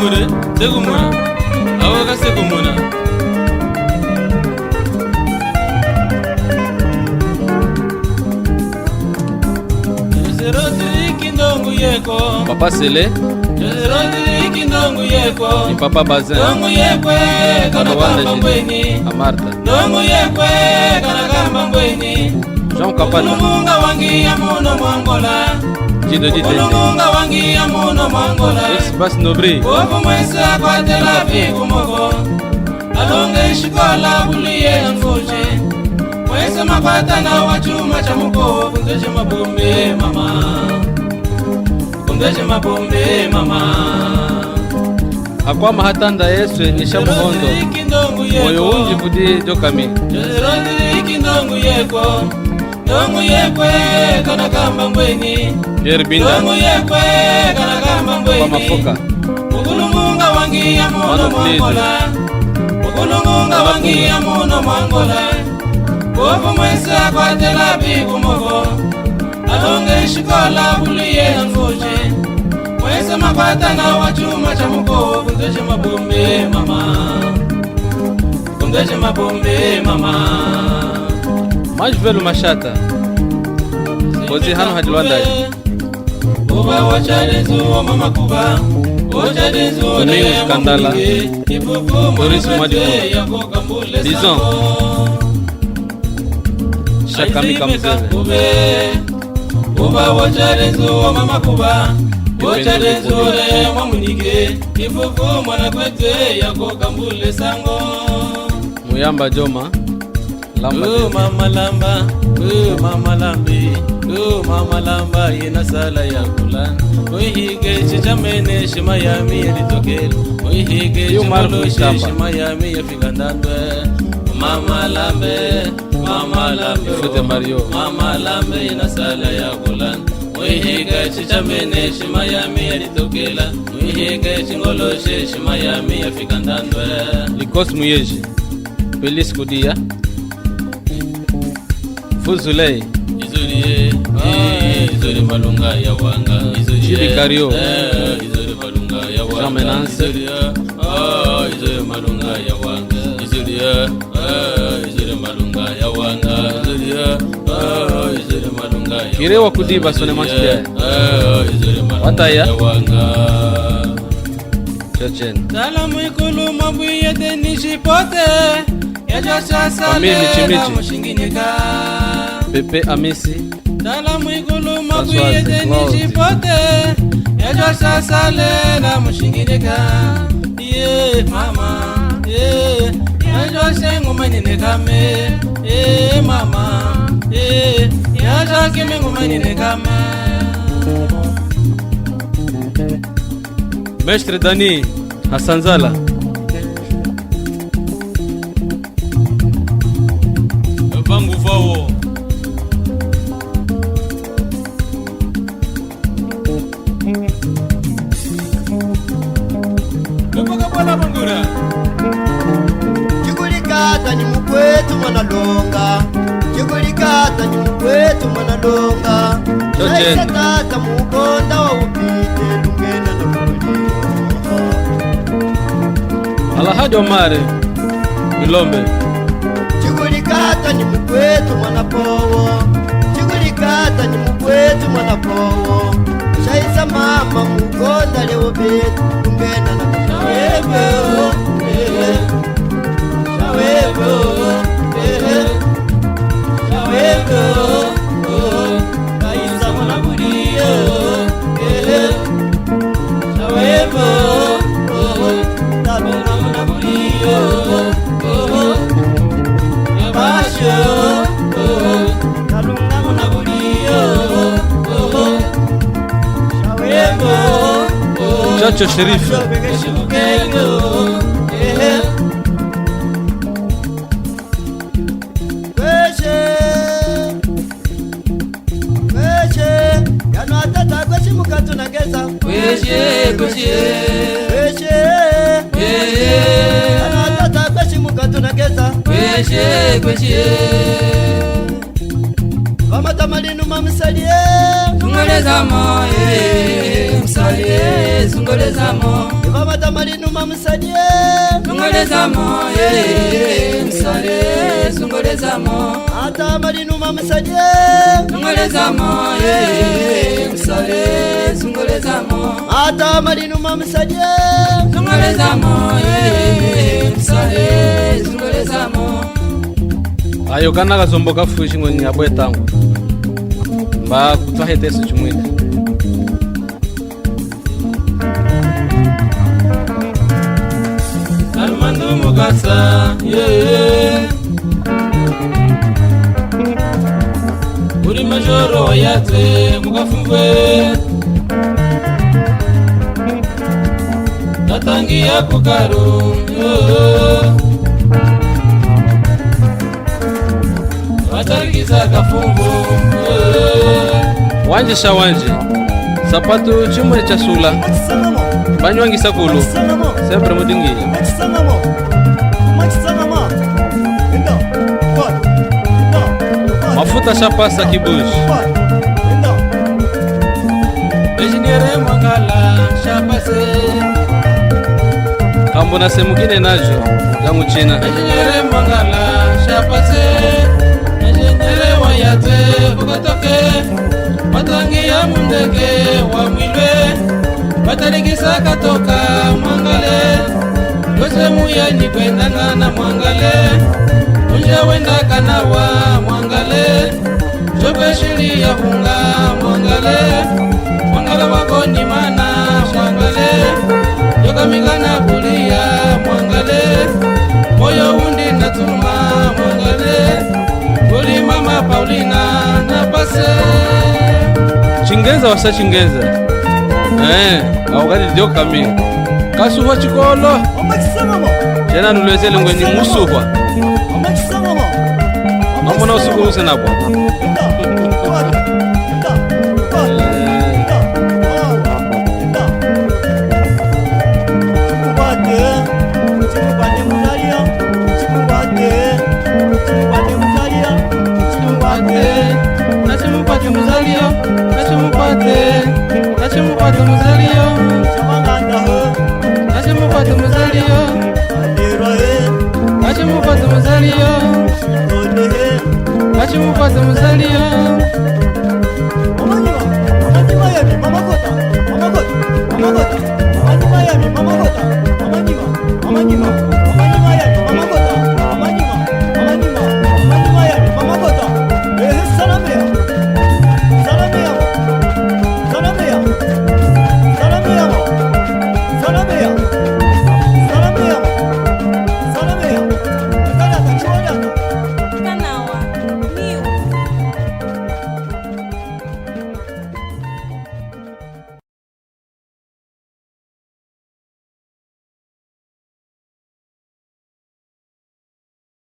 segumure, segumura. Awaga segumuna. Jeroti kindongu yeko. Papa Sele. Jeroti kindongu yeko. Ni Papa Bazin. Ndongu yekwe kana kamba mbweni. Amarta. Ndongu yekwe kana kamba mbweni. Jean Kapana. Munga wangi ya muno mwangola. Jido Jitete. Munga wangi ya muno mwangola. Espas Nobri. Opo mwesa kwa telafi kumoko. Alonge shikola buliye mfuji. Mwesa makwata na wachuma cha muko. Kundeje mabombe mama. Kundeje mabombe mama. Akwa mahatanda Yesu ni shamuhondo. Moyo unji budi jokami. Jerodi kindongu yeko. Ndongu yekwe kana kamba mbweni. Yerbinda. Ndongu yekwe kana kamba mbweni. Kwa mafoka. Ukulungunga wangi ya muno mwangola. Ukulungunga wangi ya muno mwangola. Opo mwesa kwa telapi kumoko. Alonge shikola buliye mfuji. Mwesa makwata na wachuma cha muko. Kundeje mabombe mama. Kundeje mabombe mama. Majvelu mashata. Kozi hano hajilwanda. Uba wachadezu wa mama kuba. Wachadezu wa Domingo Skandala. Doris Mwadiku. Dizon. Shakami Kamzele. Uba wachadezu wa mama kuba. Wachadezu wa mamunike. Ifufu mwana kwete yako kambule sango. Muyamba Joma. Lamba mama lamba, mama lambi, mama lamba yena sala ya kulan. Oihige chichamene shimayami elitokele. Oihige chimolo shimayami yafikandandwe. Mama lambe, Fute Mario. Mama lambe yena sala ya kulan. Oihige chichamene shimayami elitokela. Oihige chingolo shimayami yafikandandwe. Likos Muyeji. Pelis Kudia. Fuzulei. Izuri izuri malunga ya wanga. Jiri Kario. Izuri malunga ya wanga. Jean Menance. Izuri malunga ya wanga. Izuri malunga ya wanga. Izuri malunga ya wanga. Kirewa Kudiba Sone Manchia. Izuri malunga Wataya. ya wanga. Chechen. Salamu ikulu mabuye tenishipote. Famille Michimichi. Pepe Amisi. Salamu ikulu mabuye tenishipote. Ejo sasale na mushingirika. Mama. Ejo sengu manyine kame. Mama. Ejo kimengu manyine kame. Mestre Dani Hassanzala. Vangu vao. Kupoka bwana bangura. Chikulikata ni mkwetu mwanalonga. Chikulikata ni mkwetu mwanalonga. Naisa tata mukonda wa upite lungena na kulio. Alhaji Omar Milombe. Chikulikata ni mkwetu mwanapowo. Chikulikata ni mkwetu mwanapowo. Shaisa mama mukonda leo betu lungena na kulio. Chacho Sherifu. Vamata malinu mamisalie Tungaleza moe, msalie, zungulezamo ibabata malinuma musalye zungulezamo musale zungulezamo ata malinuma musalye zungulezamo musale zungulezamo ata malinuma musalye zungulezamo musale zungulezamo ayo kana kazombo kafushi ngoni yabwe tangu mba kutwahete su chumwini Armando Mugasa uri majoro wayatwe mugafumwe natangia kukaru watarikiza kafumbu wanje sha wanje sapatu chumwe cha sula banywangi sakulu sempre mudingiya mafuta shapasa kibushi Ejiniere Mwangala shapase kambo na semukine najo za muchina Ejiniere Mwangala shapase Ejiniere wayate ukatoke watangia mundeke wa mwilwe watarikisa katoka Mwangale yose muyani kwendana na Mwangale unje wenda kanawa Mwangale jobe shiri ya hunga Mwangale Mwangale wako ni mana Mwangale yoka mingana kulia Mwangale moyo undi natuma Mwangale kuli mama Paulina na pase chingeza wasa chingeza awukati ndio kami kasuhwa chikolo tena nulwezele ngweni musuhwa namona usuku usenapwa Nachimupate muzalio nachimupate muzalio nachimupate muzalio nachimupate muzalio nachimupate muzalio Mama